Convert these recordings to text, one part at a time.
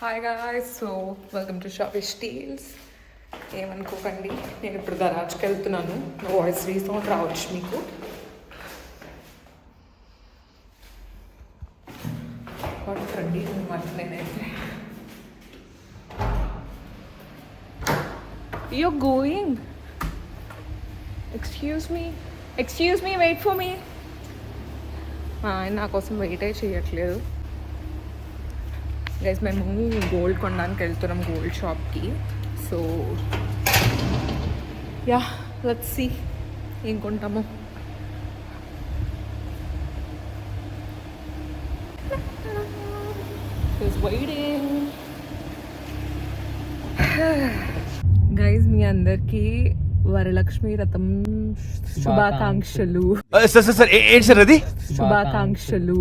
Hi guys, so welcome to Shopish Steels. ఏమనుకోకండి, నేను ఇప్పుడు గరాజ్కి వెళ్తున్నాను. నా వాయిస్ రీసౌండ్ రావచ్చు మీకు. రండి అనమాట. నేనైతే you going, excuse me wait for me. ఆయన నా కోసం వెయిట్ అయి చేయట్లేదు. గైస్, మేము గోల్డ్ కొనడానికి వెళ్తున్నాం, గోల్డ్ షాప్కి. సో యా, లెట్స్ సీ ఏం కొంటాము. గైస్, మీ అందరికీ వరలక్ష్మి వ్రతం శుభాకాంక్షలు. శుభాకాంక్షలు.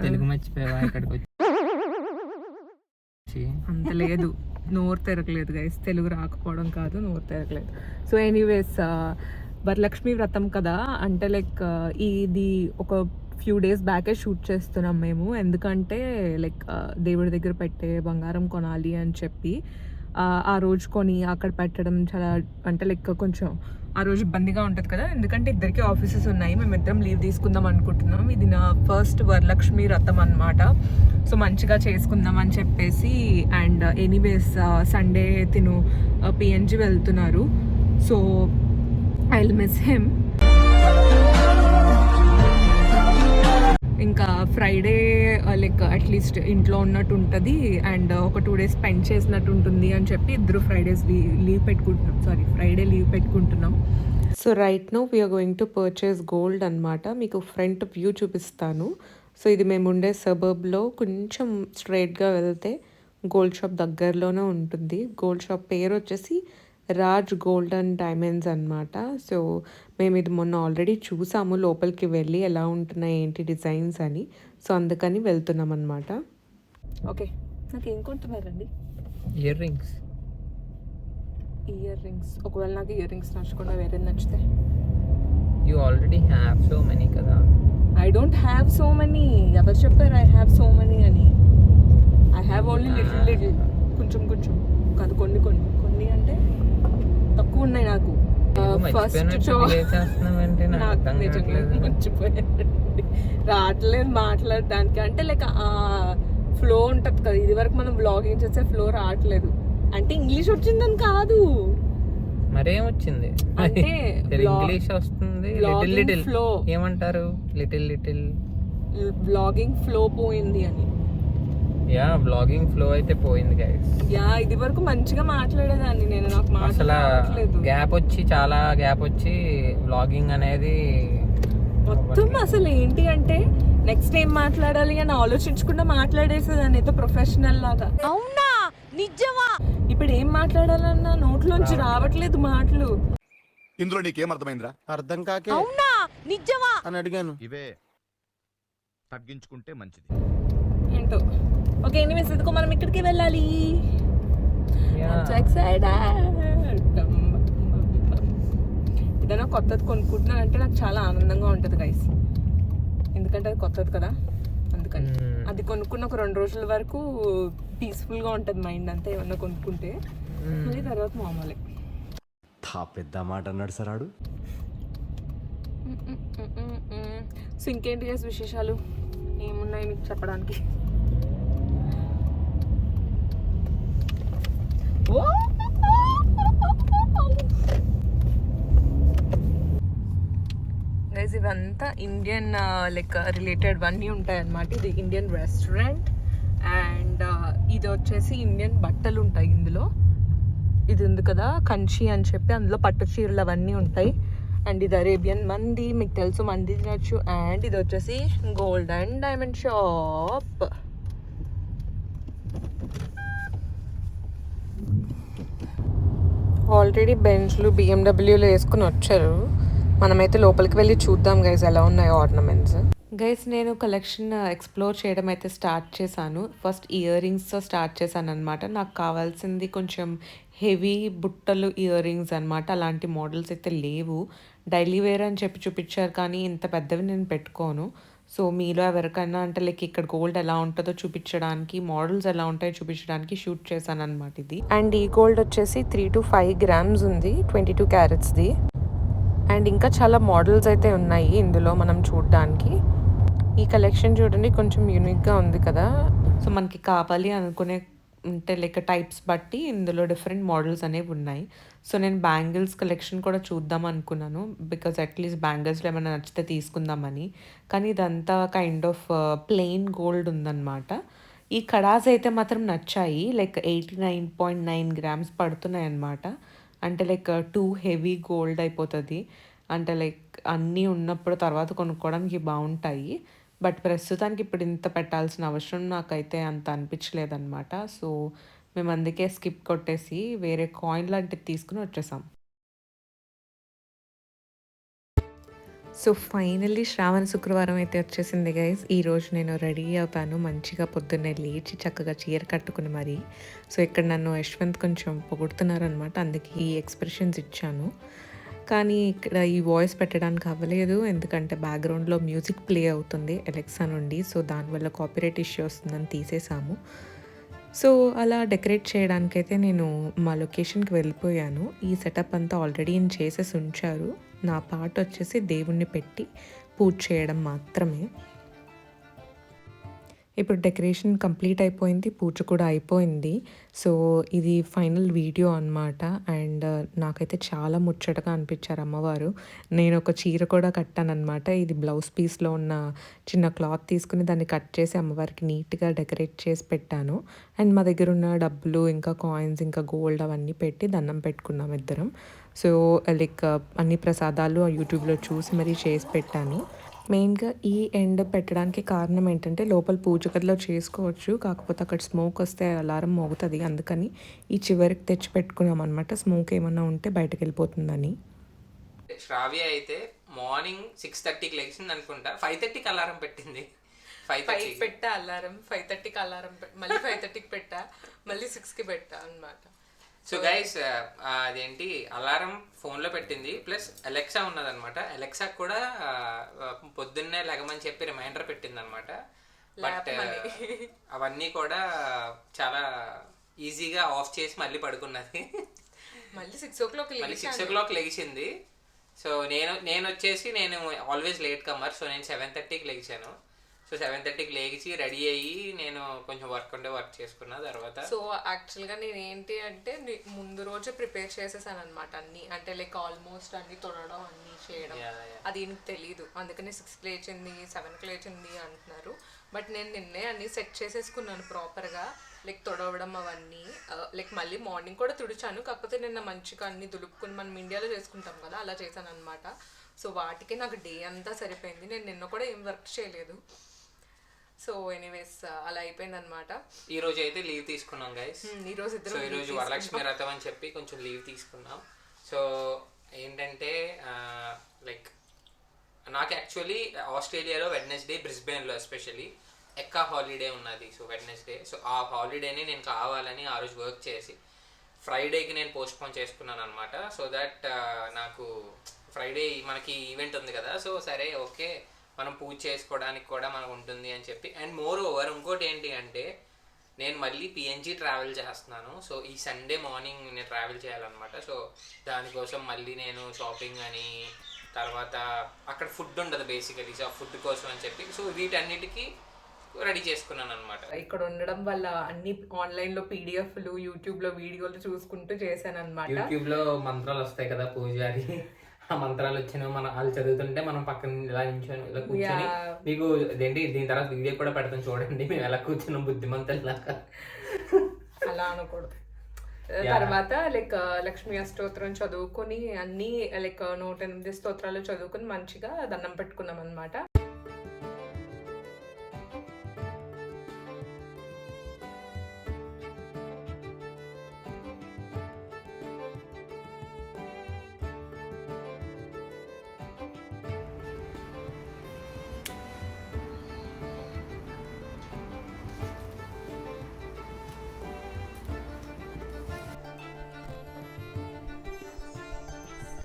తెలుగు మర్చిపోయావా? ఇక్కడికి వచ్చి అంత లేదు, నోరు తిరగలేదు గైస్. తెలుగు రాకపోవడం కాదు, నోరు తిరగలేదు. సో ఎనీవేస్, వరలక్ష్మి వ్రతం కదా, అంటే లైక్ ఇది ఒక ఫ్యూ డేస్ బ్యాకే షూట్ చేస్తున్నాం మేము. ఎందుకంటే లైక్ దేవుడి దగ్గర పెట్టే బంగారం కొనాలి అని చెప్పి ఆ రోజు కొని అక్కడ పెట్టడం చాలా, అంటే లైక్ కొంచెం ఆ రోజు ఇబ్బందిగా ఉంటుంది కదా. ఎందుకంటే ఇద్దరికి ఆఫీసెస్ ఉన్నాయి, మేమిద్దరం లీవ్ తీసుకుందాం అనుకుంటున్నాం. ఇది నా ఫస్ట్ వరలక్ష్మి వ్రతం అనమాట. సో మంచిగా చేసుకుందాం అని చెప్పేసి. అండ్ ఎనీవేస్ సండే తిను పిఎన్జి వెళ్తున్నారు. So I will miss him. ఇంకా ఫ్రైడే లైక్ అట్లీస్ట్ ఇంట్లో ఉన్నట్టు ఉంటుంది అండ్ ఒక 2 days స్పెండ్ చేసినట్టు ఉంటుంది అని చెప్పి ఇద్దరు ఫ్రైడే లీవ్ పెట్టుకుంటున్నాం. So right now we are going to purchase gold అనమాట. మీకు ఫ్రంట్ వ్యూ చూపిస్తాను. సో ఇది మేము ఉండే సబర్బ్లో కొంచెం స్ట్రైట్గా వెళ్తే గోల్డ్ షాప్ దగ్గరలోనే ఉంటుంది. గోల్డ్ షాప్ పేరు వచ్చేసి రాజ్ గోల్డ్ అండ్ డైమండ్స్ అనమాట. సో మేము ఇది మొన్న ఆల్రెడీ చూసాము లోపలికి వెళ్ళి ఎలా ఉంటున్నాయి ఏంటి డిజైన్స్ అని. సో అందుకని వెళ్తున్నాం అనమాట. ఓకే, నాకు ఏం కొంటున్నారండి? Ear rings. ఒకవేళ నాకు ఇయర్ రింగ్స్ నచ్చకుండా వేరే నచ్చితే? You already have so many కదా. I don't have so many. ఎవరు చెప్పారు ఐ హ్యావ్ సో మెనీ అని? ఐ హ్యావ్ ఓన్లీ లిటిల్ కొంచెం కాదు, కొన్ని అంటే తక్కువ ఉన్నాయి నాకు. రావట్లేదు మాట్లాడడానికి, అంటే లైక్ ఫ్లో ఉంటుంది కదా. ఇది వరకు మనం బ్లాగింగ్ చేస్తే ఫ్లో రావట్లేదు. అంటే ఇంగ్లీష్ వచ్చిందని కాదు, మరేం వచ్చింది అంటే ఇంగ్లీష్ వస్తుంది. లిటిల్ ఫ్లో ఏమంటారు? లిటిల్ బ్లాగింగ్ ఫ్లో పోయింది అని. యా, బ్లాగింగ్ ఫ్లో అయితే పోయింది గైస్. యా, ఇది వరకు మంచిగా మాట్లాడేదాన్ని నేను. నాకు అసలు చాలా గ్యాప్ వచ్చి బ్లాగింగ్ అనేది మొత్తం అసలు ఏంటి అంటే నెక్స్ట్ ఏం మాట్లాడాలి అని ఆలోచించకుండా మాట్లాడేసేదాన్ని ఏదో ప్రొఫెషనల్ లాగా. అవునా, నిజమా? ఇప్పుడు ఏం మాట్లాడాలన్నా నోట్లోంచి రావట్లేదు మాటలు. ఇందులో నీకేం అర్థమైందిరా? అర్థం కాకే అవునా నిజమా అని అడిగాను. ఇవే తగ్గించుకుంటే మంచిది. ఏంటో. ఓకే, ఎనీవేస్ ఇదిగో మనం ఇక్కడికి వెళ్ళాలి. ఏదైనా కొత్తది కొనుక్కుంటున్నా అంటే నాకు చాలా ఆనందంగా ఉంటుంది గైస్. ఎందుకంటే అది కొత్తది కదా, అందుకని అది కొనుక్కున్న ఒక 2 రోజుల వరకు పీస్ఫుల్గా ఉంటుంది మైండ్ అంతా. ఏమన్నా కొనుక్కుంటే మళ్ళీ తర్వాత మామూలే. పెద్ద మాట అన్నాడు సార్ ఆడు. సో ఇంకేంటి గైస్ విశేషాలు ఏమున్నాయి మీకు చెప్పడానికి? గైస్, ఇవంతా ఇండియన్ లైక్ రిలేటెడ్ అన్నీ ఉంటాయి అన్నమాట. ఇది ఇండియన్ రెస్టారెంట్ అండ్ ఇది వచ్చేసి ఇండియన్ బట్టలు ఉంటాయి ఇందులో. ఇది ఉంది కదా కంచి అని చెప్పి, అందులో పట్టు చీరలు అవన్నీ ఉంటాయి. అండ్ ఇది అరేబియన్ మంది, మీకు తెలుసు మంది తినచ్చు. అండ్ ఇది వచ్చేసి gold and diamond shop. Already బెంచ్లు బిఎండబ్ల్యూలు వేసుకుని వచ్చారు. మనమైతే లోపలికి వెళ్ళి చూద్దాం గైస్ ఎలా ఉన్నాయో ఆర్నమెంట్స్. గైస్, నేను కలెక్షన్ ఎక్స్ప్లోర్ చేయడం అయితే స్టార్ట్ చేశాను. ఫస్ట్ ఇయర్ రింగ్స్తో స్టార్ట్ చేశాను అనమాట. నాకు కావాల్సింది కొంచెం హెవీ బుట్టలు ఇయర్ రింగ్స్ అనమాట. అలాంటి మోడల్స్ అయితే లేవు. డైలీ వేర్ అని చెప్పి చూపించారు కానీ ఇంత పెద్దవి నేను పెట్టుకోను. సో మీలో ఎవరికైనా అంటే లైక్ ఇక్కడ గోల్డ్ ఎలా ఉంటుందో చూపించడానికి, మోడల్స్ ఎలా ఉంటాయో చూపించడానికి షూట్ చేశాను అనమాట ఇది. అండ్ ఈ గోల్డ్ వచ్చేసి 3 to 5 grams ఉంది, 22 క్యారెట్స్ది. అండ్ ఇంకా చాలా మోడల్స్ అయితే ఉన్నాయి ఇందులో మనం చూడడానికి. ఈ కలెక్షన్ చూడండి, కొంచెం యూనిక్గా ఉంది కదా. సో మనకి కావాలి అనుకునే అంటే లైక్ టైప్స్ బట్టి ఇందులో డిఫరెంట్ మోడల్స్ అనేవి ఉన్నాయి. సో నేను బ్యాంగిల్స్ కలెక్షన్ కూడా చూద్దాం అనుకున్నాను, బికాజ్ అట్లీస్ట్ బ్యాంగిల్స్లో ఏమైనా నచ్చితే తీసుకుందామని. కానీ ఇదంతా కైండ్ ఆఫ్ ప్లెయిన్ గోల్డ్ ఉందన్నమాట. ఈ కడాస్ అయితే మాత్రం నచ్చాయి, లైక్ 89.9 grams పడుతున్నాయి అన్నమాట. అంటే లైక్ టూ హెవీ గోల్డ్ అయిపోతుంది, అంటే లైక్ అన్నీ ఉన్నప్పుడు తర్వాత కొనుక్కోవడానికి బాగుంటాయి. బట్ ప్రస్తుతానికి ఇప్పుడు ఇంత పెట్టాల్సిన అవసరం నాకైతే అంత అనిపించలేదన్నమాట. సో మేము అందుకే స్కిప్ కొట్టేసి వేరే కాయిన్ లాంటిది తీసుకుని వచ్చేసాం. సో ఫైనల్లీ శ్రావణ శుక్రవారం అయితే వచ్చేసింది గైస్. ఈరోజు నేను రెడీ అవుతాను మంచిగా, పొద్దున్నే లేచి చక్కగా చీర కట్టుకుని మరి. సో ఇక్కడ నన్ను యశ్వంత్ కొంచెం పొగుడుతున్నారనమాట, అందుకే ఈ ఎక్స్ప్రెషన్స్ ఇచ్చాను. కానీ ఇక్కడ ఈ వాయిస్ పెట్టడానికి అవ్వలేదు, ఎందుకంటే బ్యాక్గ్రౌండ్లో మ్యూజిక్ ప్లే అవుతుంది ఎలెక్సా నుండి. సో దానివల్ల కాపీరైట్ ఇష్యూ వస్తుందని తీసేసాము. సో అలా డెకరేట్ చేయడానికైతే నేను మా లొకేషన్కి వెళ్ళిపోయాను. ఈ సెటప్ అంతా ఆల్రెడీ చేసేసి ఉంచారు. నా పార్ట్ వచ్చేసి దేవుణ్ణి పెట్టి పూజ చేయడం మాత్రమే. ఇప్పుడు డెకరేషన్ కంప్లీట్ అయిపోయింది, పూజ కూడా అయిపోయింది. సో ఇది ఫైనల్ వీడియో అనమాట. అండ్ నాకైతే చాలా ముచ్చటగా అనిపించారు అమ్మవారు. నేను ఒక చీర కూడా కట్టానమాట. ఇది బ్లౌజ్ పీస్లో ఉన్న చిన్న క్లాత్ తీసుకుని దాన్ని కట్ చేసి అమ్మవారికి నీట్గా డెకరేట్ చేసి పెట్టాను. అండ్ మా దగ్గర ఉన్న డబ్బులు, ఇంకా కాయిన్స్, ఇంకా గోల్డ్ అవన్నీ పెట్టి దండం పెట్టుకున్నాం ఇద్దరం. సో లైక్ అన్ని ప్రసాదాలు యూట్యూబ్లో చూసి మరీ చేసి పెట్టాను. మెయిన్గా ఈ ఎండ్ పెట్టడానికి కారణం ఏంటంటే లోపల పూజ గదిలో చేసుకోవచ్చు, కాకపోతే అక్కడ స్మోక్ వస్తే అలారం మోగుతుంది, అందుకని ఈ చివరికి తెచ్చి పెట్టుకున్నాం అనమాట, స్మోక్ ఏమన్నా ఉంటే బయటకు వెళ్ళిపోతుందని. శ్రావ్య అయితే మార్నింగ్ 6:30కి లేచింది అనుకుంటా, 5:30కి అలారం పెట్టింది. 5:30 పెట్టా అలారం, 5:30కి అలారం, మళ్ళీ 5:30కి పెట్టా, మళ్ళీ 6కి పెట్టా అనమాట. సో గైస్ అదేంటి అలారం ఫోన్లో పెట్టింది, ప్లస్ అలెక్సా ఉన్నదనమాట. అలెక్సా కూడా పొద్దున్నే లెగమని చెప్పి రిమైండర్ పెట్టింది అనమాట. బట్ అవన్నీ కూడా చాలా ఈజీగా ఆఫ్ చేసి మళ్ళీ పడుకున్నది. మళ్ళీ 6 o'clock లెగిసింది. సో నేను వచ్చేసి నేను ఆల్వేస్ లేట్ కమర్. సో నేను 7:30కి లెగిసాను. సో 7:30కి లేచి రెడీ అయ్యి నేను కొంచెం వర్క్ చేసుకున్న తర్వాత. సో యాక్చువల్గా నేను ఏంటి అంటే ముందు రోజే ప్రిపేర్ చేసేసాను అనమాట అన్ని, అంటే లైక్ ఆల్మోస్ట్ అన్ని తొడడం అన్ని చేయడం. అది నాకు తెలీదు, అందుకని 6కి లేచింది 7కి లేచింది అంటున్నారు. బట్ నేను నిన్నే అన్ని సెట్ చేసేసుకున్నాను ప్రాపర్గా, లైక్ తొడవడం అవన్నీ. లైక్ మళ్ళీ మార్నింగ్ కూడా తుడిచాను, కాకపోతే నిన్న మంచిగా అన్ని దులుపుకుని మనం ఇండియాలో చేసుకుంటాం కదా అలా చేశాను అనమాట. సో వాటికి నాకు డే అంతా సరిపోయింది, నేను నిన్న కూడా ఏం వర్క్ చేయలేదు. సో ఎనీవేస్ అలా అయిపోయింది అనమాట. ఈ రోజు అయితే లీవ్ తీసుకున్నాం గైస్. ఈ రోజు వరలక్ష్మి వ్రతం అని చెప్పి కొంచెం లీవ్ తీసుకున్నాం. సో ఏంటంటే లైక్ నాకు యాక్చువల్లీ ఆస్ట్రేలియాలో వెడ్నెస్డే, బ్రిస్బేన్లో ఎస్పెషల్లీ ఎక్కా హాలిడే ఉన్నది. సో వెడ్నెస్డే, సో ఆ హాలిడేని నేను కావాలని ఆ రోజు వర్క్ చేసి ఫ్రైడేకి నేను పోస్ట్పోన్ చేసుకున్నాను అనమాట. సో దట్ నాకు ఫ్రైడే మనకి ఈవెంట్ ఉంది కదా, సో సరే ఓకే మనం పూజ చేసుకోవడానికి కూడా మనకు ఉంటుంది అని చెప్పి. అండ్ మోర్ ఓవర్ ఇంకోటి ఏంటి అంటే నేను మళ్ళీ పిఎన్జీ ట్రావెల్ చేస్తున్నాను. సో ఈ సండే మార్నింగ్ నేను ట్రావెల్ చేయాలన్నమాట. సో దానికోసం మళ్ళీ నేను షాపింగ్ అని, తర్వాత అక్కడ ఫుడ్ ఉండదు బేసికలీ, సో ఫుడ్ కోసం అని చెప్పి సో వీటన్నిటికీ రెడీ చేసుకున్నాను అనమాట. ఇక్కడ ఉండడం వల్ల అన్ని ఆన్లైన్లో పీడిఎఫ్లు, యూట్యూబ్లో వీడియోలు చూసుకుంటూ చేశాను అనమాట. యూట్యూబ్లో మంత్రాలు వస్తాయి కదా పూజారి, ఆ మంత్రాలు వచ్చిన మనం వాళ్ళు చదువుతుంటే మనం పక్కన ఇలా నించొని ఇలా కూర్చొని, మీకు ఇదేంటి దీని తర్వాత వీడియో కూడా పెడతాం చూడండి మేము ఎలా కూర్చున్నాం బుద్ధిమంతులాగా. అలా అనకూడదు. తర్వాత లైక్ లక్ష్మీ అష్టోత్తరం చదువుకొని అన్ని లైక్ 108 స్తోత్రాలు చదువుకొని మంచిగా దండం పెట్టుకున్నాం అనమాట.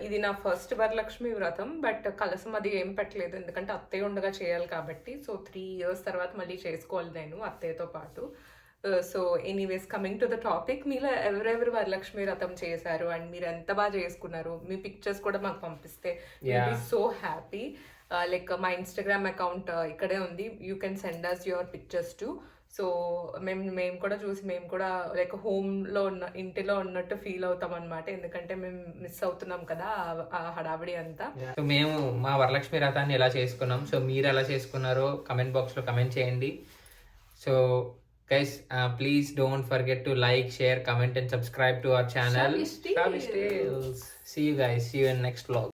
ఇది నా ఫస్ట్ వరలక్ష్మి వ్రతం, బట్ కలసం అది ఏం పెట్టలేదు ఎందుకంటే అత్తయ్య ఉండగా చేయాలి కాబట్టి. సో 3 years తర్వాత మళ్ళీ చేసుకోవాలి నేను అత్తయ్యతో పాటు. So anyways coming to the topic, మీలో ఎవరెవరు వరలక్ష్మి వ్రతం చేశారు అండ్ మీరు ఎంత బాగా చేసుకున్నారు, మీ పిక్చర్స్ కూడా మాకు పంపిస్తే సో హ్యాపీ. లైక్ మా ఇన్స్టాగ్రామ్ అకౌంట్ ఇక్కడే ఉంది, you can send us your pictures to. So మేము కూడా చూసి మేము కూడా లైక్ హోమ్లో ఇంటిలో ఉన్నట్టు ఫీల్ అవుతాం అనమాట, ఎందుకంటే మేము మిస్ అవుతున్నాం కదా ఆ హడావిడి అంతా. సో మేము మా వరలక్ష్మి వ్రతాన్ని ఎలా చేసుకున్నాం, సో మీరు ఎలా చేసుకున్నారో కమెంట్ బాక్స్లో కమెంట్ చేయండి. So guys please don't forget to like, share, comment and subscribe to our channel. Shravish Tales. See you guys. See you in next vlog.